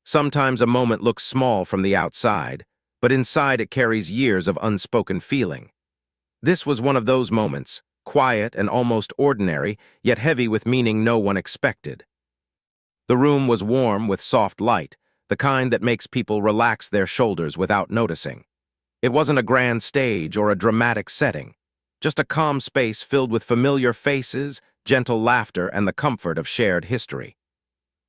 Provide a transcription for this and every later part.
Sometimes a moment looks small from the outside, but inside it carries years of unspoken feeling. This was one of those moments, quiet and almost ordinary, yet heavy with meaning no one expected. The room was warm with soft light, the kind that makes people relax their shoulders without noticing. It wasn't a grand stage or a dramatic setting, just a calm space filled with familiar faces, gentle laughter, and the comfort of shared history.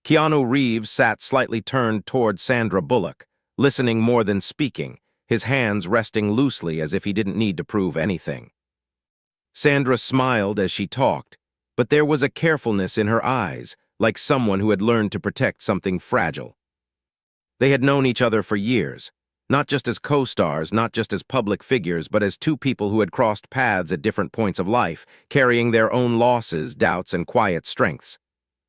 Keanu Reeves sat slightly turned toward Sandra Bullock, listening more than speaking, his hands resting loosely as if he didn't need to prove anything. Sandra smiled as she talked, but there was a carefulness in her eyes, like someone who had learned to protect something fragile. They had known each other for years, not just as co-stars, not just as public figures, but as two people who had crossed paths at different points of life, carrying their own losses, doubts, and quiet strengths.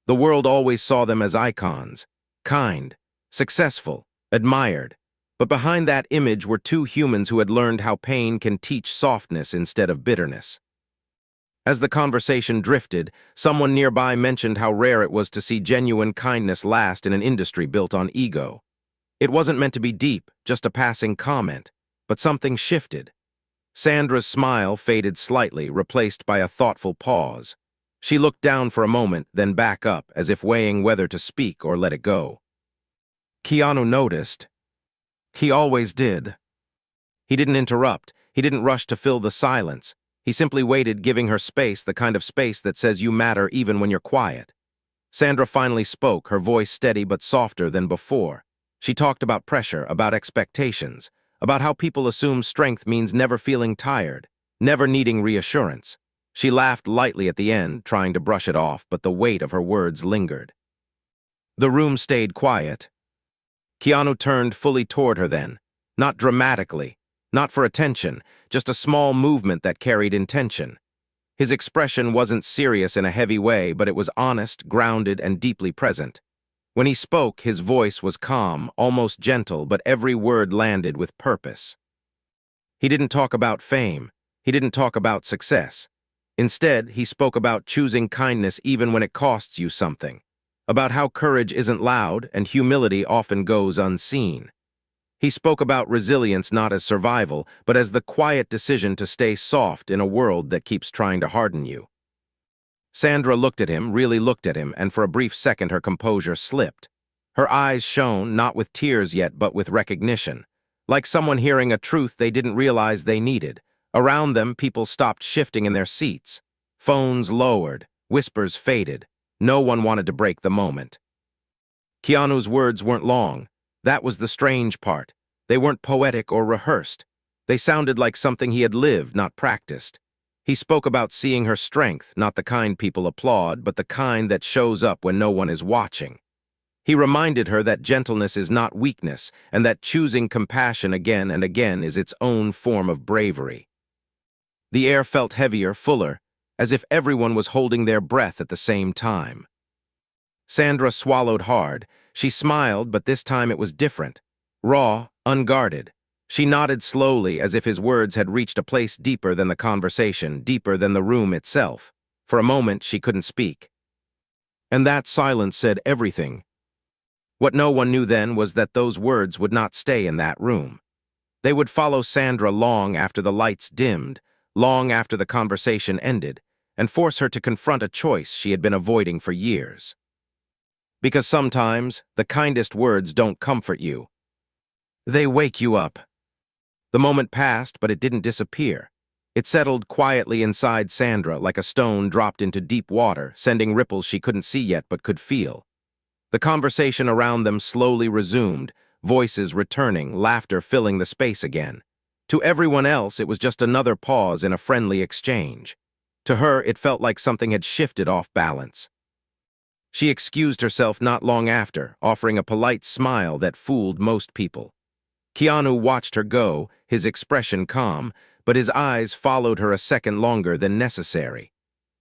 The world always saw them as icons, kind, successful, admired, but behind that image were two humans who had learned how pain can teach softness instead of bitterness. As the conversation drifted, someone nearby mentioned how rare it was to see genuine kindness last in an industry built on ego. It wasn't meant to be deep, just a passing comment, but something shifted. Sandra's smile faded slightly, replaced by a thoughtful pause. She looked down for a moment, then back up, as if weighing whether to speak or let it go. Keanu noticed. He always did. He didn't interrupt. He didn't rush to fill the silence. He simply waited, giving her space, the kind of space that says you matter even when you're quiet. Sandra finally spoke, her voice steady but softer than before. She talked about pressure, about expectations, about how people assume strength means never feeling tired, never needing reassurance. She laughed lightly at the end, trying to brush it off, but the weight of her words lingered. The room stayed quiet. Keanu turned fully toward her then, not dramatically, not for attention, just a small movement that carried intention. His expression wasn't serious in a heavy way, but it was honest, grounded, and deeply present. When he spoke, his voice was calm, almost gentle, but every word landed with purpose. He didn't talk about fame. He didn't talk about success. Instead, he spoke about choosing kindness even when it costs you something, about how courage isn't loud and humility often goes unseen. He spoke about resilience not as survival, but as the quiet decision to stay soft in a world that keeps trying to harden you. Sandra looked at him, really looked at him, and for a brief second her composure slipped. Her eyes shone, not with tears yet, but with recognition, like someone hearing a truth they didn't realize they needed. Around them, people stopped shifting in their seats. Phones lowered, whispers faded. No one wanted to break the moment. Keanu's words weren't long. That was the strange part. They weren't poetic or rehearsed. They sounded like something he had lived, not practiced. He spoke about seeing her strength, not the kind people applaud, but the kind that shows up when no one is watching. He reminded her that gentleness is not weakness, and that choosing compassion again and again is its own form of bravery. The air felt heavier, fuller, as if everyone was holding their breath at the same time. Sandra swallowed hard. She smiled, but this time it was different. Raw, unguarded. She nodded slowly, as if his words had reached a place deeper than the conversation, deeper than the room itself. For a moment, she couldn't speak. And that silence said everything. What no one knew then was that those words would not stay in that room. They would follow Sandra long after the lights dimmed, long after the conversation ended, and force her to confront a choice she had been avoiding for years. Because sometimes, the kindest words don't comfort you. They wake you up. The moment passed, but it didn't disappear. It settled quietly inside Sandra like a stone dropped into deep water, sending ripples she couldn't see yet but could feel. The conversation around them slowly resumed, voices returning, laughter filling the space again. To everyone else, it was just another pause in a friendly exchange. To her, it felt like something had shifted off balance. She excused herself not long after, offering a polite smile that fooled most people. Keanu watched her go, his expression calm, but his eyes followed her a second longer than necessary.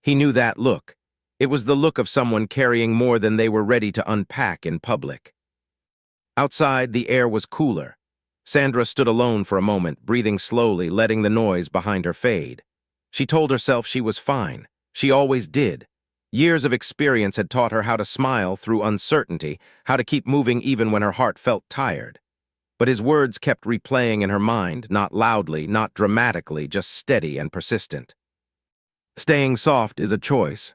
He knew that look. It was the look of someone carrying more than they were ready to unpack in public. Outside, the air was cooler. Sandra stood alone for a moment, breathing slowly, letting the noise behind her fade. She told herself she was fine. She always did. Years of experience had taught her how to smile through uncertainty, how to keep moving even when her heart felt tired. But his words kept replaying in her mind, not loudly, not dramatically, just steady and persistent. Staying soft is a choice.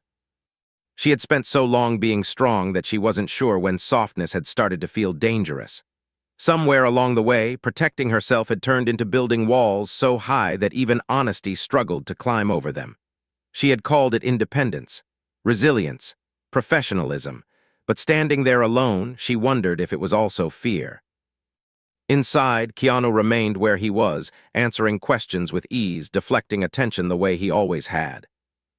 She had spent so long being strong that she wasn't sure when softness had started to feel dangerous. Somewhere along the way, protecting herself had turned into building walls so high that even honesty struggled to climb over them. She had called it independence, resilience, professionalism, but standing there alone, she wondered if it was also fear. Inside, Keanu remained where he was, answering questions with ease, deflecting attention the way he always had.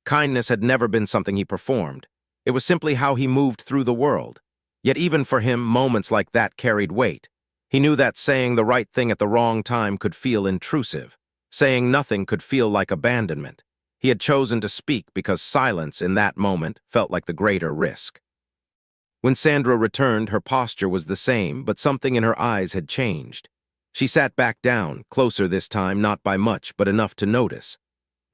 Kindness had never been something he performed. It was simply how he moved through the world. Yet even for him, moments like that carried weight. He knew that saying the right thing at the wrong time could feel intrusive. Saying nothing could feel like abandonment. He had chosen to speak because silence in that moment felt like the greater risk. When Sandra returned, her posture was the same, but something in her eyes had changed. She sat back down, closer this time, not by much, but enough to notice.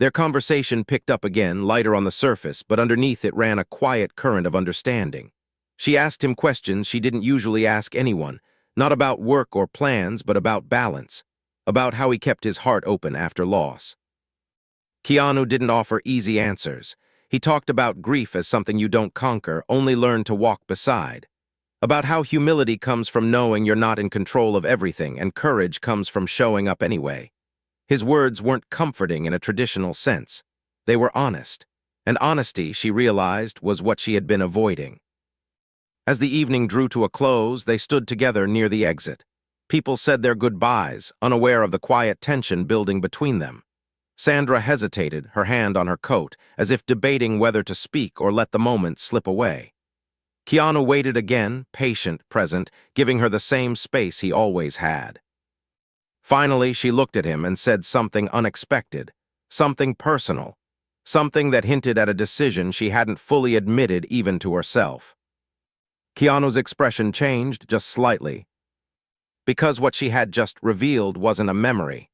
Their conversation picked up again, lighter on the surface, but underneath it ran a quiet current of understanding. She asked him questions she didn't usually ask anyone, not about work or plans, but about balance, about how he kept his heart open after loss. Keanu didn't offer easy answers. He talked about grief as something you don't conquer, only learn to walk beside. About how humility comes from knowing you're not in control of everything, and courage comes from showing up anyway. His words weren't comforting in a traditional sense. They were honest. And honesty, she realized, was what she had been avoiding. As the evening drew to a close, they stood together near the exit. People said their goodbyes, unaware of the quiet tension building between them. Sandra hesitated, her hand on her coat, as if debating whether to speak or let the moment slip away. Keanu waited again, patient, present, giving her the same space he always had. Finally, she looked at him and said something unexpected, something personal, something that hinted at a decision she hadn't fully admitted even to herself. Keanu's expression changed just slightly, because what she had just revealed wasn't a memory.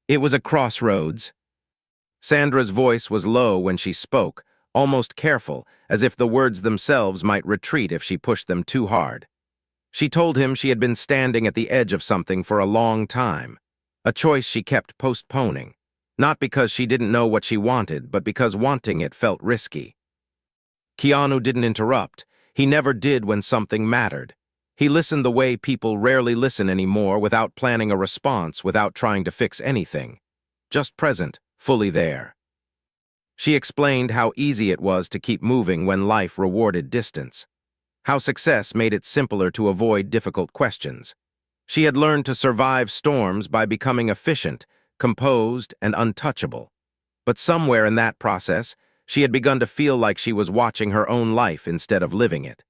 It was a crossroads. Sandra's voice was low when she spoke, almost careful, as if the words themselves might retreat if she pushed them too hard. She told him she had been standing at the edge of something for a long time, a choice she kept postponing, not because she didn't know what she wanted, but because wanting it felt risky. Keanu didn't interrupt. He never did when something mattered. He listened the way people rarely listen anymore, without planning a response, without trying to fix anything. Just present, fully there. She explained how easy it was to keep moving when life rewarded distance. How success made it simpler to avoid difficult questions. She had learned to survive storms by becoming efficient, composed, and untouchable. But somewhere in that process, she had begun to feel like she was watching her own life instead of living it.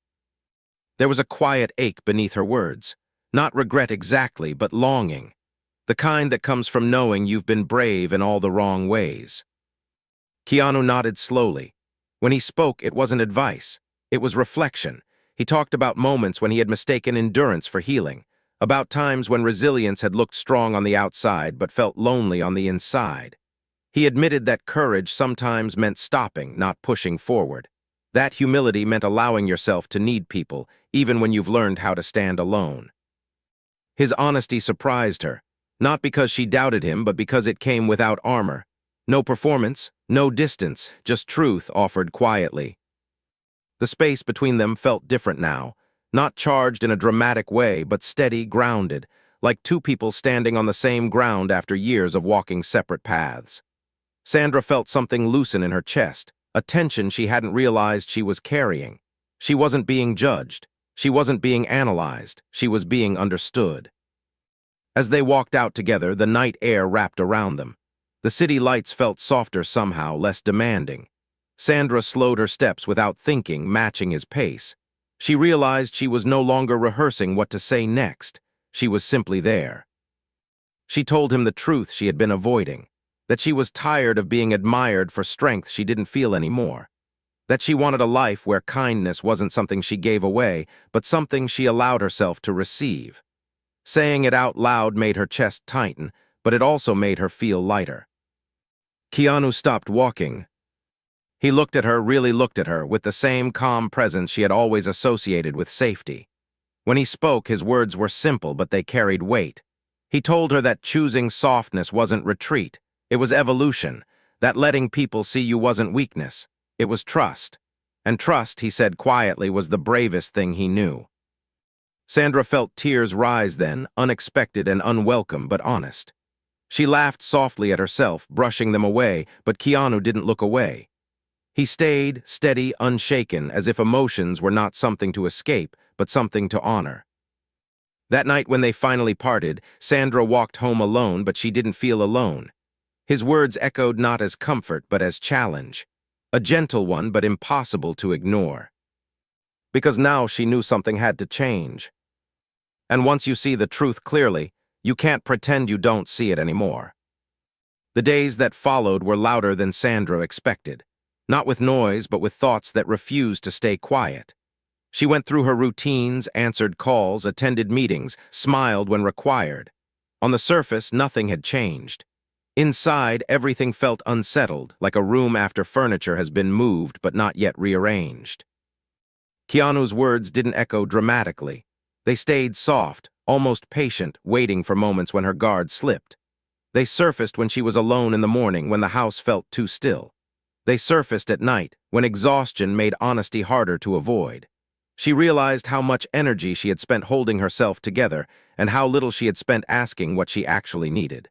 There was a quiet ache beneath her words. Not regret exactly, but longing. The kind that comes from knowing you've been brave in all the wrong ways. Keanu nodded slowly. When he spoke, it wasn't advice. It was reflection. He talked about moments when he had mistaken endurance for healing, about times when resilience had looked strong on the outside but felt lonely on the inside. He admitted that courage sometimes meant stopping, not pushing forward. That humility meant allowing yourself to need people, even when you've learned how to stand alone. His honesty surprised her, not because she doubted him, but because it came without armor. No performance, no distance, just truth offered quietly. The space between them felt different now, not charged in a dramatic way, but steady, grounded, like two people standing on the same ground after years of walking separate paths. Sandra felt something loosen in her chest, a tension she hadn't realized she was carrying. She wasn't being judged. She wasn't being analyzed. She was being understood. As they walked out together, the night air wrapped around them. The city lights felt softer somehow, less demanding. Sandra slowed her steps without thinking, matching his pace. She realized she was no longer rehearsing what to say next. She was simply there. She told him the truth she had been avoiding, that she was tired of being admired for strength she didn't feel anymore, that she wanted a life where kindness wasn't something she gave away, but something she allowed herself to receive. Saying it out loud made her chest tighten, but it also made her feel lighter. Keanu stopped walking. He looked at her, really looked at her, with the same calm presence she had always associated with safety. When he spoke, his words were simple, but they carried weight. He told her that choosing softness wasn't retreat, it was evolution, that letting people see you wasn't weakness, it was trust. And trust, he said quietly, was the bravest thing he knew. Sandra felt tears rise then, unexpected and unwelcome, but honest. She laughed softly at herself, brushing them away, but Keanu didn't look away. He stayed, steady, unshaken, as if emotions were not something to escape, but something to honor. That night when they finally parted, Sandra walked home alone, but she didn't feel alone. His words echoed not as comfort, but as challenge. A gentle one, but impossible to ignore. Because now she knew something had to change. And once you see the truth clearly, you can't pretend you don't see it anymore. The days that followed were louder than Sandra expected. Not with noise, but with thoughts that refused to stay quiet. She went through her routines, answered calls, attended meetings, smiled when required. On the surface, nothing had changed. Inside, everything felt unsettled, like a room after furniture has been moved but not yet rearranged. Keanu's words didn't echo dramatically. They stayed soft, almost patient, waiting for moments when her guard slipped. They surfaced when she was alone in the morning, when the house felt too still. They surfaced at night, when exhaustion made honesty harder to avoid. She realized how much energy she had spent holding herself together and how little she had spent asking what she actually needed.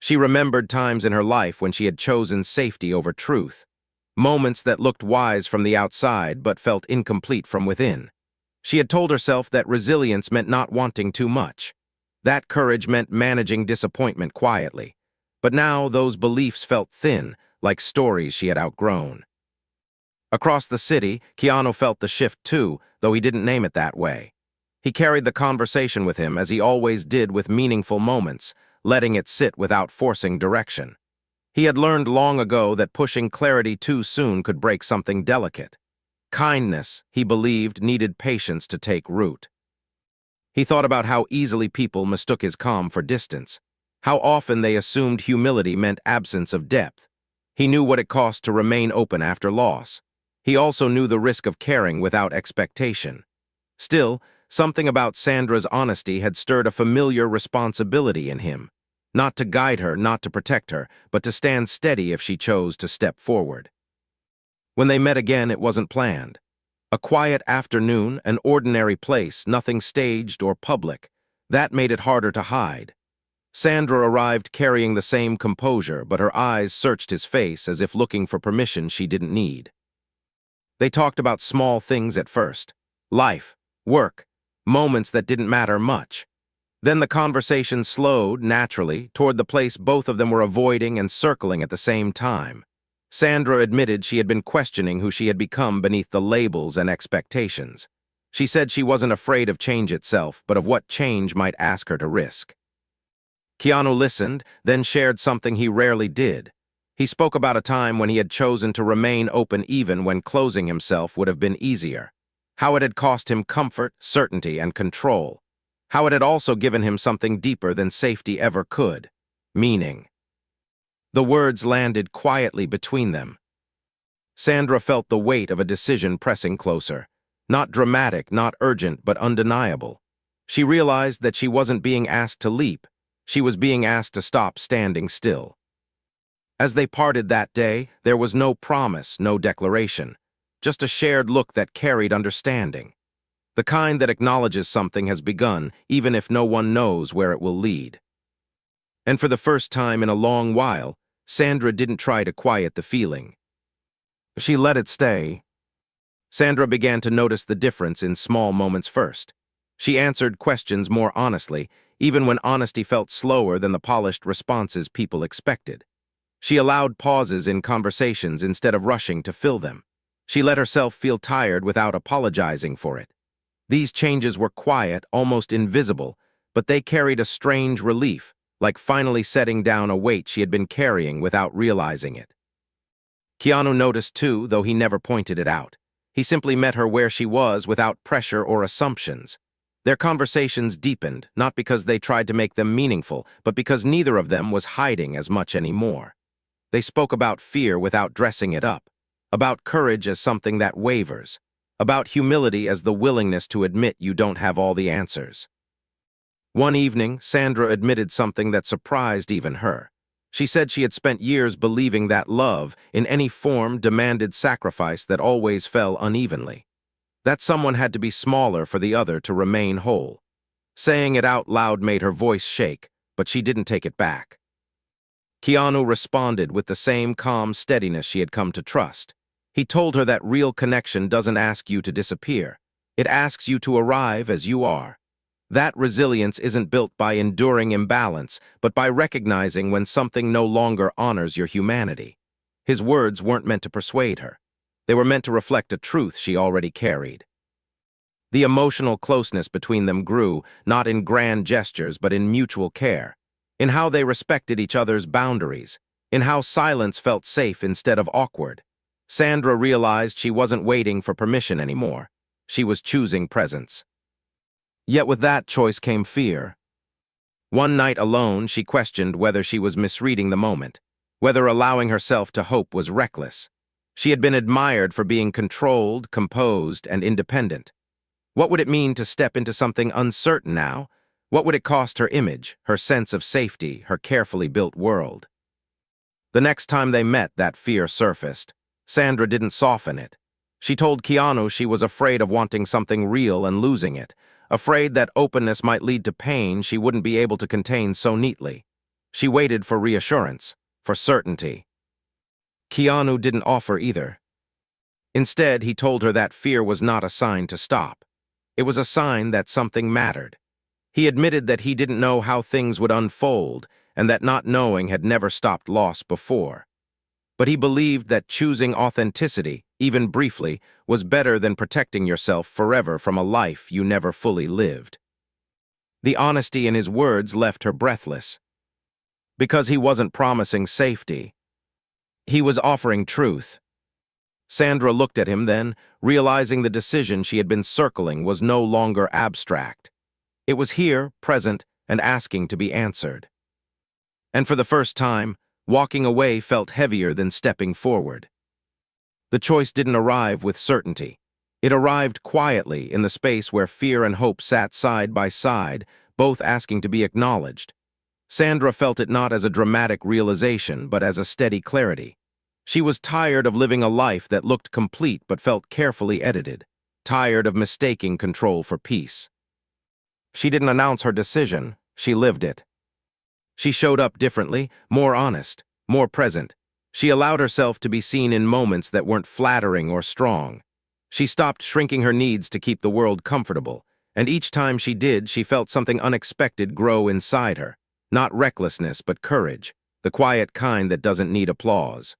She remembered times in her life when she had chosen safety over truth, moments that looked wise from the outside but felt incomplete from within. She had told herself that resilience meant not wanting too much. That courage meant managing disappointment quietly. But now those beliefs felt thin, like stories she had outgrown. Across the city, Keanu felt the shift too, though he didn't name it that way. He carried the conversation with him as he always did with meaningful moments, letting it sit without forcing direction. He had learned long ago that pushing clarity too soon could break something delicate. Kindness, he believed, needed patience to take root. He thought about how easily people mistook his calm for distance, how often they assumed humility meant absence of depth. He knew what it cost to remain open after loss. He also knew the risk of caring without expectation. Still, something about Sandra's honesty had stirred a familiar responsibility in him. Not to guide her, not to protect her, but to stand steady if she chose to step forward. When they met again, it wasn't planned. A quiet afternoon, an ordinary place, nothing staged or public. That made it harder to hide. Sandra arrived carrying the same composure, but her eyes searched his face as if looking for permission she didn't need. They talked about small things at first. Life, work, moments that didn't matter much. Then the conversation slowed, naturally, toward the place both of them were avoiding and circling at the same time. Sandra admitted she had been questioning who she had become beneath the labels and expectations. She said she wasn't afraid of change itself, but of what change might ask her to risk. Keanu listened, then shared something he rarely did. He spoke about a time when he had chosen to remain open even when closing himself would have been easier. How it had cost him comfort, certainty, and control. How it had also given him something deeper than safety ever could: meaning. The words landed quietly between them. Sandra felt the weight of a decision pressing closer. Not dramatic, not urgent, but undeniable. She realized that she wasn't being asked to leap. She was being asked to stop standing still. As they parted that day, there was no promise, no declaration. Just a shared look that carried understanding. The kind that acknowledges something has begun, even if no one knows where it will lead. And for the first time in a long while, Sandra didn't try to quiet the feeling. She let it stay. Sandra began to notice the difference in small moments first. She answered questions more honestly, even when honesty felt slower than the polished responses people expected. She allowed pauses in conversations instead of rushing to fill them. She let herself feel tired without apologizing for it. These changes were quiet, almost invisible, but they carried a strange relief, like finally setting down a weight she had been carrying without realizing it. Keanu noticed too, though he never pointed it out. He simply met her where she was without pressure or assumptions. Their conversations deepened, not because they tried to make them meaningful, but because neither of them was hiding as much anymore. They spoke about fear without dressing it up, about courage as something that wavers, about humility as the willingness to admit you don't have all the answers. One evening, Sandra admitted something that surprised even her. She said she had spent years believing that love, in any form, demanded sacrifice that always fell unevenly. That someone had to be smaller for the other to remain whole. Saying it out loud made her voice shake, but she didn't take it back. Keanu responded with the same calm steadiness she had come to trust. He told her that real connection doesn't ask you to disappear. It asks you to arrive as you are. That resilience isn't built by enduring imbalance, but by recognizing when something no longer honors your humanity. His words weren't meant to persuade her. They were meant to reflect a truth she already carried. The emotional closeness between them grew, not in grand gestures but in mutual care, in how they respected each other's boundaries, in how silence felt safe instead of awkward. Sandra realized she wasn't waiting for permission anymore. She was choosing presence. Yet with that choice came fear. One night alone, she questioned whether she was misreading the moment, whether allowing herself to hope was reckless. She had been admired for being controlled, composed, and independent. What would it mean to step into something uncertain now? What would it cost her image, her sense of safety, her carefully built world? The next time they met, that fear surfaced. Sandra didn't soften it. She told Keanu she was afraid of wanting something real and losing it, afraid that openness might lead to pain she wouldn't be able to contain so neatly. She waited for reassurance, for certainty. Keanu didn't offer either. Instead, he told her that fear was not a sign to stop. It was a sign that something mattered. He admitted that he didn't know how things would unfold and that not knowing had never stopped loss before. But he believed that choosing authenticity, even briefly, was better than protecting yourself forever from a life you never fully lived. The honesty in his words left her breathless. Because he wasn't promising safety. He was offering truth. Sandra looked at him then, realizing the decision she had been circling was no longer abstract. It was here, present, and asking to be answered. And for the first time, walking away felt heavier than stepping forward. The choice didn't arrive with certainty. It arrived quietly in the space where fear and hope sat side by side, both asking to be acknowledged. Sandra felt it not as a dramatic realization, but as a steady clarity. She was tired of living a life that looked complete but felt carefully edited, tired of mistaking control for peace. She didn't announce her decision, she lived it. She showed up differently, more honest, more present. She allowed herself to be seen in moments that weren't flattering or strong. She stopped shrinking her needs to keep the world comfortable, and each time she did, she felt something unexpected grow inside her. Not recklessness, but courage, the quiet kind that doesn't need applause.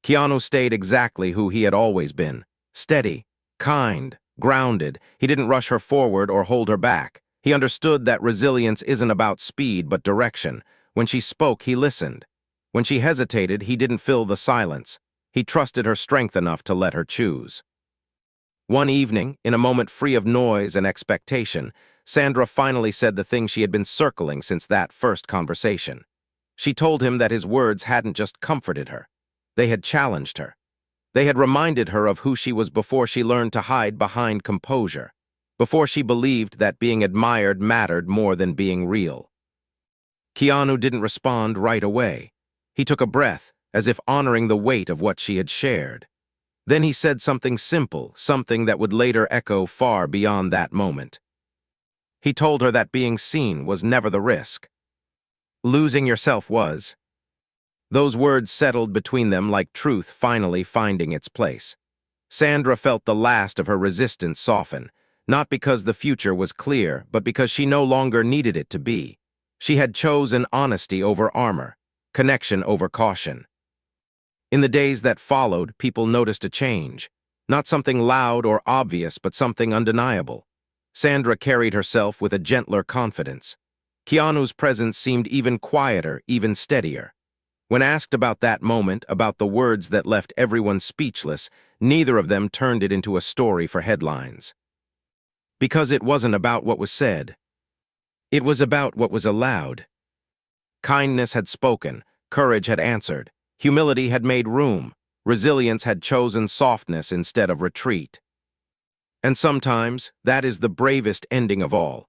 Keanu stayed exactly who he had always been, steady, kind, grounded. He didn't rush her forward or hold her back. He understood that resilience isn't about speed but direction. When she spoke, he listened. When she hesitated, he didn't fill the silence. He trusted her strength enough to let her choose. One evening, in a moment free of noise and expectation, Sandra finally said the thing she had been circling since that first conversation. She told him that his words hadn't just comforted her. They had challenged her. They had reminded her of who she was before she learned to hide behind composure, before she believed that being admired mattered more than being real. Keanu didn't respond right away. He took a breath, as if honoring the weight of what she had shared. Then he said something simple, something that would later echo far beyond that moment. He told her that being seen was never the risk. Losing yourself was. Those words settled between them like truth finally finding its place. Sandra felt the last of her resistance soften, not because the future was clear, but because she no longer needed it to be. She had chosen honesty over armor, connection over caution. In the days that followed, people noticed a change. Not something loud or obvious, but something undeniable. Sandra carried herself with a gentler confidence. Keanu's presence seemed even quieter, even steadier. When asked about that moment, about the words that left everyone speechless, neither of them turned it into a story for headlines. Because it wasn't about what was said. It was about what was allowed. Kindness had spoken, courage had answered, humility had made room, Resilience had chosen softness instead of retreat. And sometimes, that is the bravest ending of all.